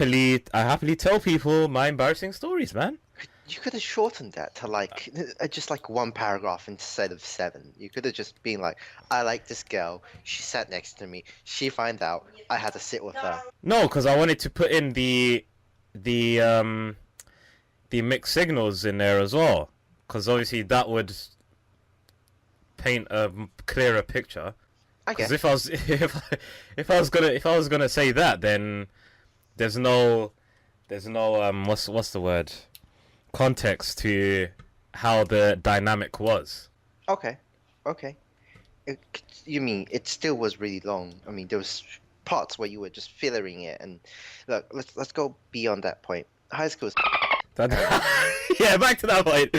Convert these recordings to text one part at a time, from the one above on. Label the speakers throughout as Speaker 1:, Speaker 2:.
Speaker 1: I happily tell people my embarrassing stories, man.
Speaker 2: You could have shortened that to like just like one paragraph instead of seven. You could have just been like, I like this girl. She sat next to me. She found out. I had to sit with her.
Speaker 1: No, because I wanted to put in the the mixed signals in there as well, because obviously that would paint a clearer picture.
Speaker 2: I
Speaker 1: Because
Speaker 2: guess.
Speaker 1: if I was if I was gonna say that, then there's no what's the word, context to how the dynamic was.
Speaker 2: Okay. Okay. It, you mean it still was really long? I mean, there was parts where you were just fillering it, and look, let's go beyond that point. High school is,
Speaker 1: That, yeah, back to that point.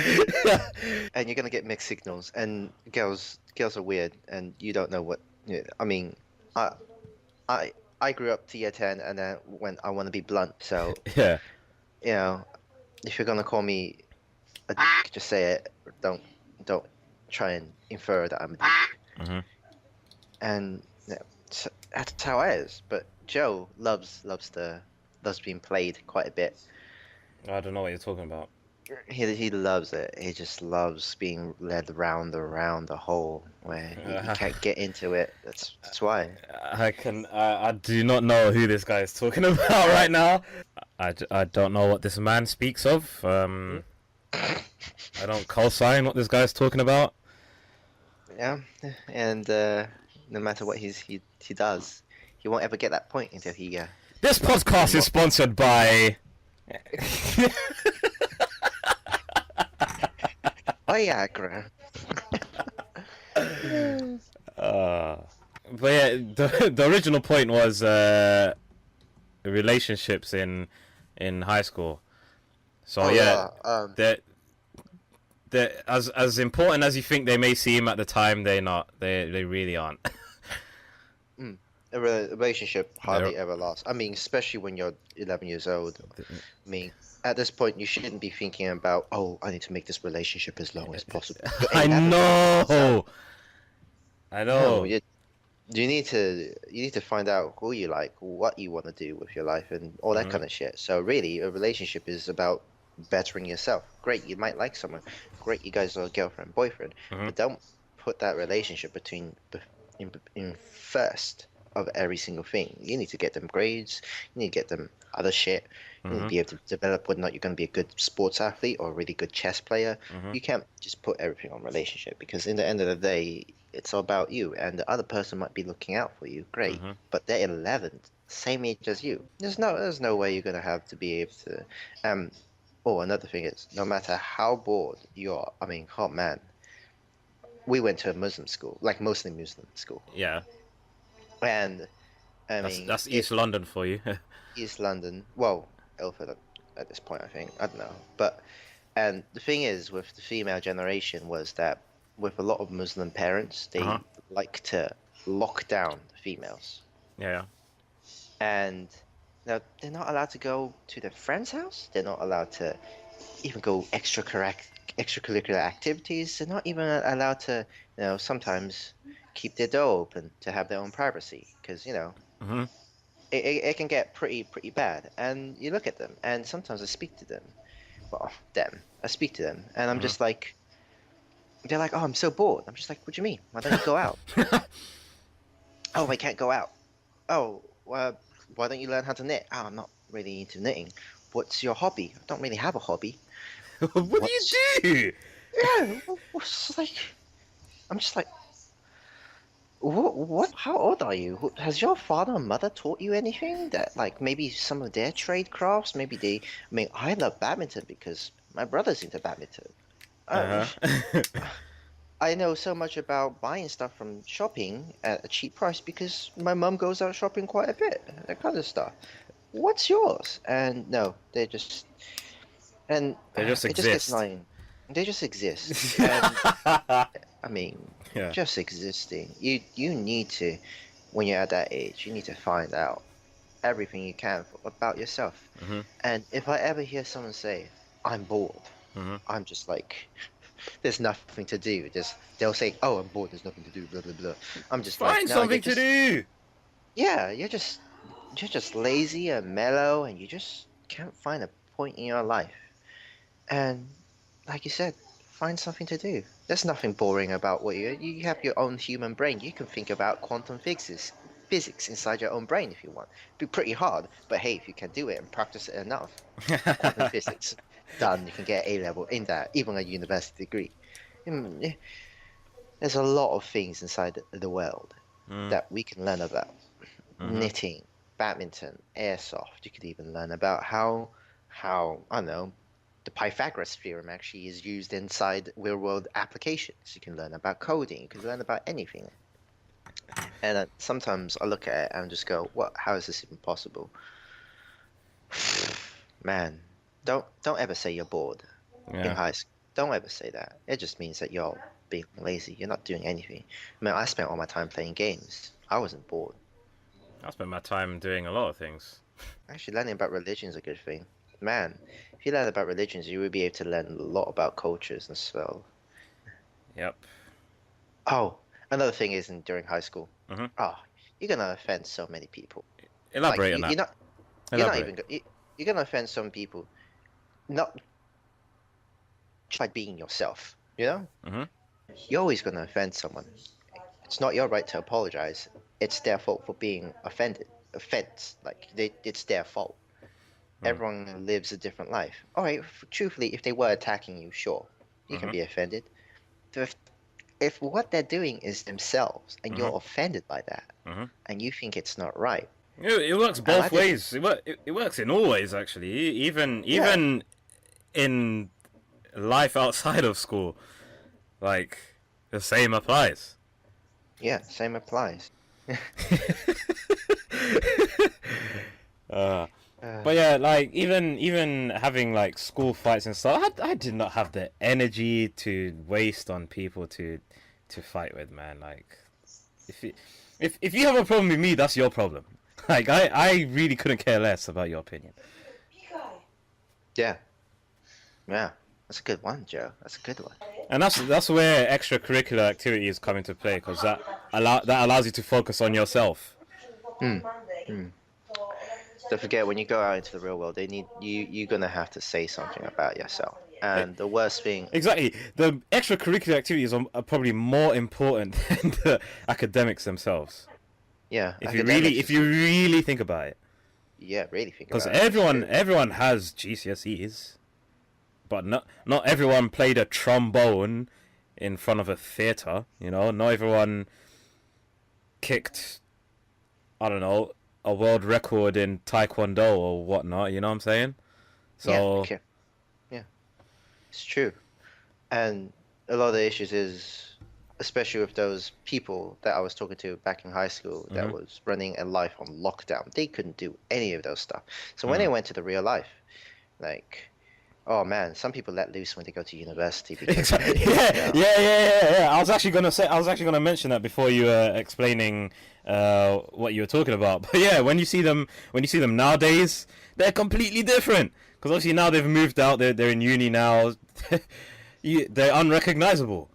Speaker 2: and you're gonna get mixed signals, and girls are weird, and you don't know what. I mean, I I I grew up to year 10, and then when I want to be blunt, so
Speaker 1: Yeah.
Speaker 2: you know, if you're gonna call me a dick, just say it. Don't try and infer that I'm a dick.
Speaker 1: Hmm.
Speaker 2: And so that's how it is. But Joe loves being played quite a bit.
Speaker 1: I don't know what you're talking about.
Speaker 2: He loves it. He just loves being led round the hole where he can't get into it. That's why.
Speaker 1: I do not know who this guy is talking about right now. I don't know what this man speaks of. I don't co-sign what this guy's talking about.
Speaker 2: Yeah, and no matter what he does, he won't ever get that point until he.
Speaker 1: This podcast is sponsored by.
Speaker 2: Viagra.
Speaker 1: But yeah, the original point was relationships in high school. So
Speaker 2: Oh
Speaker 1: yeah,
Speaker 2: yeah.
Speaker 1: they're as important as you think they may seem at the time. They're not. They really aren't.
Speaker 2: A relationship hardly ever lasts. I mean, especially when you're 11 years old. I mean, at this point, you shouldn't be thinking about, oh, I need to make this relationship as long as possible. You
Speaker 1: I
Speaker 2: ain't having that.
Speaker 1: know. I
Speaker 2: No,
Speaker 1: know.
Speaker 2: you need to find out who you like, what you want to do with your life, and all that
Speaker 1: Mhm.
Speaker 2: kind of shit. So really, a relationship is about bettering yourself. Great, you might like someone. Great, you guys are girlfriend, boyfriend.
Speaker 1: Mhm.
Speaker 2: But don't put that relationship in first of every single thing. You need to get them grades. You need to get them other shit. You need to
Speaker 1: Mhm.
Speaker 2: be able to develop whether or not you're going to be a good sports athlete or a really good chess player.
Speaker 1: Mhm.
Speaker 2: You can't just put everything on relationship because in the end of the day, it's all about you, and the other person might be looking out for you. Great,
Speaker 1: Mhm.
Speaker 2: but they're 11, same age as you. There's no way you're going to have to be able to. Oh, another thing is, no matter how bored you are, I mean, oh man, we went to a Muslim school, like mostly Muslim school,
Speaker 1: Yeah.
Speaker 2: and I
Speaker 1: That's
Speaker 2: mean,
Speaker 1: that's East London for you.
Speaker 2: East London, well, Ilford at this point, I think. I don't know. But, and the thing is, with the female generation, was that with a lot of Muslim parents, they
Speaker 1: Uh-huh.
Speaker 2: like to lock down the females.
Speaker 1: Yeah.
Speaker 2: And now they're not allowed to go to their friend's house. They're not allowed to even go extracurricular activities. They're not even allowed to, sometimes keep their door open to have their own privacy. Because,
Speaker 1: Mhm.
Speaker 2: it can get pretty bad. And you look at them, and sometimes I speak to them. Well, I speak to them, and I'm
Speaker 1: Mhm.
Speaker 2: just like, they're like, oh, I'm so bored. I'm just like, what do you mean? Why don't you go out? Oh, I can't go out. Oh, well, why don't you learn how to knit? Oh, I'm not really into knitting. What's your hobby? I don't really have a hobby.
Speaker 1: What do
Speaker 2: What's
Speaker 1: you do?
Speaker 2: yeah? What's like? I'm just like, what? How old are you? Has your father and mother taught you anything that, like, maybe some of their trade crafts? Maybe they. I mean, I love badminton because my brother's into badminton. Uh,
Speaker 1: Uh huh.
Speaker 2: I know so much about buying stuff from shopping at a cheap price because my mum goes out shopping quite a bit. That kind of stuff. What's yours? And no, they just and
Speaker 1: They just
Speaker 2: it just gets
Speaker 1: exist.
Speaker 2: annoying. They just exist, and I mean,
Speaker 1: Yeah.
Speaker 2: just existing. You need to, when you're at that age, you need to find out everything you can about yourself.
Speaker 1: Mhm.
Speaker 2: And if I ever hear someone say, "I'm bored,"
Speaker 1: Mhm.
Speaker 2: I'm just like, "There's nothing to do." They'll say, "Oh, I'm bored. There's nothing to do." Blah blah blah. I'm just like,
Speaker 1: Find
Speaker 2: "No, you're
Speaker 1: something to
Speaker 2: just
Speaker 1: do.
Speaker 2: yeah, you're just you're just lazy and mellow, and you just can't find a point in your life. And like you said, find something to do. There's nothing boring about what you have your own human brain. You can think about quantum physics inside your own brain if you want. Be pretty hard, but hey, if you can do it and practice it enough, quantum physics done. You can get A level in that, even a university degree. There's a lot of things inside the world that we can learn about. Knitting, badminton, airsoft. You could even learn about how I don't know, the Pythagoras theorem actually is used inside real world applications. You can learn about coding. You can learn about anything. And sometimes I look at it and just go, "What? How is this even possible?" Man, don't ever say you're bored in high school. Don't ever say that. It just means that you're being lazy. You're not doing anything. I mean, I spent all my time playing games. I wasn't bored.
Speaker 1: I spent my time doing a lot of things.
Speaker 2: Actually, learning about religion is a good thing. Man, if you learn about religions, you will be able to learn a lot about cultures as well.
Speaker 1: Yep.
Speaker 2: Oh, another thing is during high school.
Speaker 1: Mhm.
Speaker 2: Oh, you're gonna offend so many people.
Speaker 1: Elaborate on
Speaker 2: Like,
Speaker 1: that.
Speaker 2: you're not even. You're gonna offend some people, not just by being yourself. You know,
Speaker 1: Mhm.
Speaker 2: you're always gonna offend someone. It's not your right to apologize. It's their fault for being offended. Offense, like it's their fault. Everyone lives a different life. All right, truthfully, if they were attacking you, sure, you can be offended. But if what they're doing is themselves, and you're offended by that, and you think it's not right,
Speaker 1: It works both ways. It works in all ways, actually. Even in life outside of school, like the same applies.
Speaker 2: yeah, same applies.
Speaker 1: But yeah, like even having like school fights and stuff, I did not have the energy to waste on people to fight with, man. Like if you have a problem with me, that's your problem. Like I really couldn't care less about your opinion.
Speaker 2: Yeah, yeah, that's a good one, Joe. That's a good one.
Speaker 1: And that's where extracurricular activities come into play, because that allows you to focus on yourself.
Speaker 2: Don't forget, when you go out into the real world, they need you. You're gonna have to say something about yourself. And the worst thing,
Speaker 1: Exactly, the extracurricular activities are probably more important than the academics themselves.
Speaker 2: yeah,
Speaker 1: If
Speaker 2: academics
Speaker 1: you really think about it,
Speaker 2: yeah, really think
Speaker 1: because
Speaker 2: about it.
Speaker 1: everyone has GCSEs, but not everyone played a trombone in front of a theater. You know, not everyone kicked, I don't know, a world record in taekwondo or whatnot. You know what I'm saying? So
Speaker 2: Yeah, okay. Yeah, it's true. And a lot of the issues is, especially with those people that I was talking to back in high school that was running a life on lockdown, they couldn't do any of those stuff. So when they went to the real life, like, oh man, some people let loose when they go to university because
Speaker 1: yeah. I was actually gonna mention that before you were explaining what you were talking about. But yeah, when you see them nowadays, they're completely different. Because obviously now they've moved out, they're in uni now. They're unrecognizable.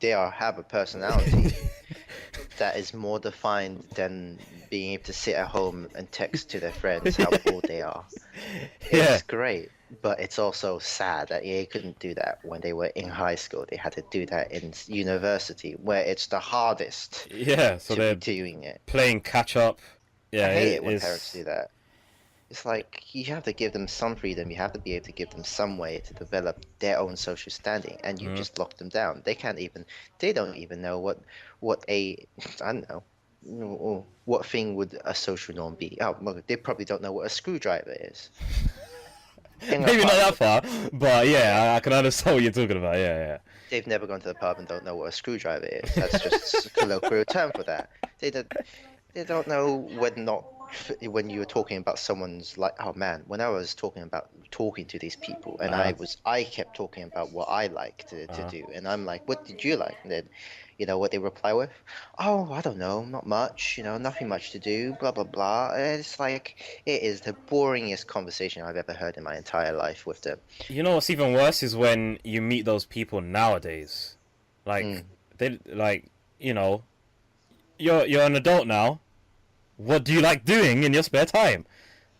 Speaker 2: they have a personality that is more defined than being able to sit at home and text to their friends how bored they are.
Speaker 1: Yeah.
Speaker 2: It's great, but it's also sad that they couldn't do that when they were in high school. They had to do that in university, where it's the hardest
Speaker 1: Yeah, so
Speaker 2: to
Speaker 1: they're
Speaker 2: be doing it.
Speaker 1: playing catch up. Yeah,
Speaker 2: I hate it when
Speaker 1: it's-
Speaker 2: parents do that. It's like you have to give them some freedom. You have to be able to give them some way to develop their own social standing, and you just lock them down. They can't even. They don't even know what a I don't know what thing would a social norm be. Oh, well, they probably don't know what a screwdriver is.
Speaker 1: Maybe not that far, but yeah, I can understand what you're talking about. Yeah.
Speaker 2: They've never gone to the pub and don't know what a screwdriver is. That's just a colloquial term for that. They don't know when you were talking about someone's like, oh man, when I was talking to these people and I kept talking about what I like to do, and I'm like, what did you like? And then you know what they reply with? Oh, I don't know, not much, nothing much to do, blah blah blah. And it's like, it is the boringest conversation I've ever heard in my entire life with them.
Speaker 1: You know what's even worse is when you meet those people nowadays. Like they you're an adult now, What do you like doing in your spare time?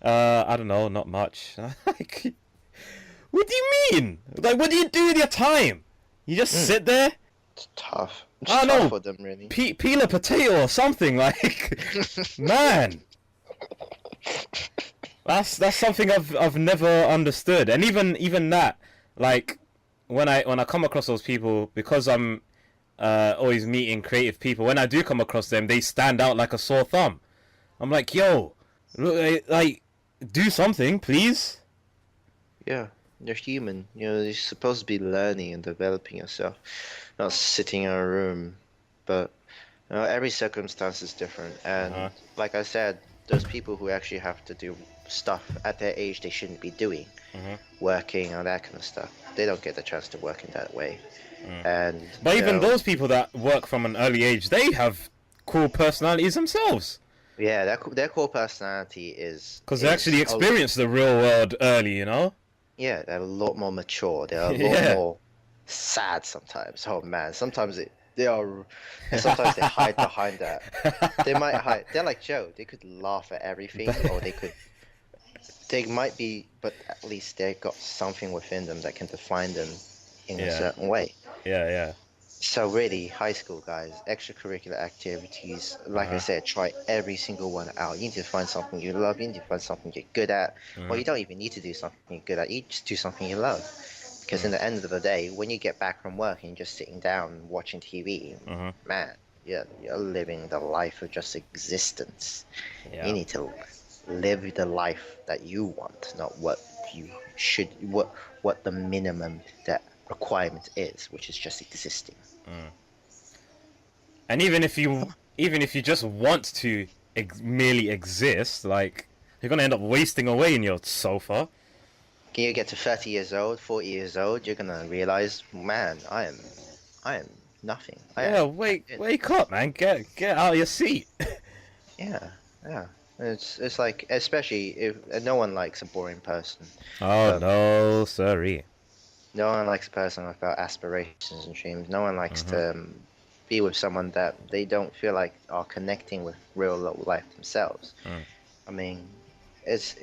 Speaker 1: I don't know, not much. Like, what do you mean? Like, what do you do with your time? You just sit there?
Speaker 2: It's tough. It's
Speaker 1: I don't
Speaker 2: tough
Speaker 1: know.
Speaker 2: for them, really.
Speaker 1: Peel a potato or something. Like, man, that's something I've never understood. And even that, like, when I come across those people, because I'm always meeting creative people. When I do come across them, they stand out like a sore thumb. I'm like, yo, like, do something, please.
Speaker 2: Yeah, you're human. You know, you're supposed to be learning and developing yourself, not sitting in a room. But every circumstance is different. And
Speaker 1: Uh-huh.
Speaker 2: like I said, those people who actually have to do stuff at their age they shouldn't be doing,
Speaker 1: Mhm.
Speaker 2: working and that kind of stuff, they don't get the chance to work in that way. And
Speaker 1: But
Speaker 2: you
Speaker 1: even
Speaker 2: know,
Speaker 1: those people that work from an early age, they have cool personalities themselves.
Speaker 2: yeah, their core personality is
Speaker 1: Because they actually experience the real world early, you know?
Speaker 2: yeah, they're a lot more mature. They're a lot
Speaker 1: Yeah.
Speaker 2: more sad sometimes. Oh man, sometimes they are, and sometimes they hide behind that. They might hide. They're like Joe. They could laugh at everything, or they might be, but at least they got something within them that can define them in a
Speaker 1: Yeah.
Speaker 2: certain way.
Speaker 1: Yeah.
Speaker 2: So really, high school guys, extracurricular activities, like I
Speaker 1: Uh-huh.
Speaker 2: said, try every single one out. You need to find something you love, you need to find something you're good at, or you don't even need to do something you're good at, you just do something you love. Because in the end of the day, when you get back from work and you're just sitting down watching TV,
Speaker 1: Mhm.
Speaker 2: man, you're living the life of just existence.
Speaker 1: Yeah.
Speaker 2: You need to live the life that you want, not what you should, what the minimum that requirement is, which is just existing.
Speaker 1: And even if you just want to merely exist, like, you're gonna end up wasting away in your sofa.
Speaker 2: Can you get to 30 years old, 40 years old, you're gonna realize, man, I am nothing.
Speaker 1: Yeah,
Speaker 2: I'm
Speaker 1: wake
Speaker 2: it.
Speaker 1: wake up, man. Get out of your seat.
Speaker 2: Yeah, yeah. It's like, especially if no one likes a boring person.
Speaker 1: Oh
Speaker 2: Um,
Speaker 1: no, sorry.
Speaker 2: no one likes a person without aspirations and dreams. No one likes to be with someone that they don't feel like are connecting with real life themselves. I mean, it's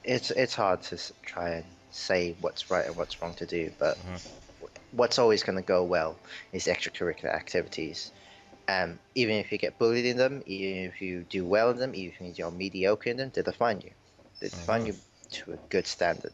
Speaker 2: it's hard to try and say what's right and what's wrong to do, but what's always going to go well is extracurricular activities. Even if you get bullied in them, even if you do well in them, even if you're mediocre in them, they define you. They define you to a good standard.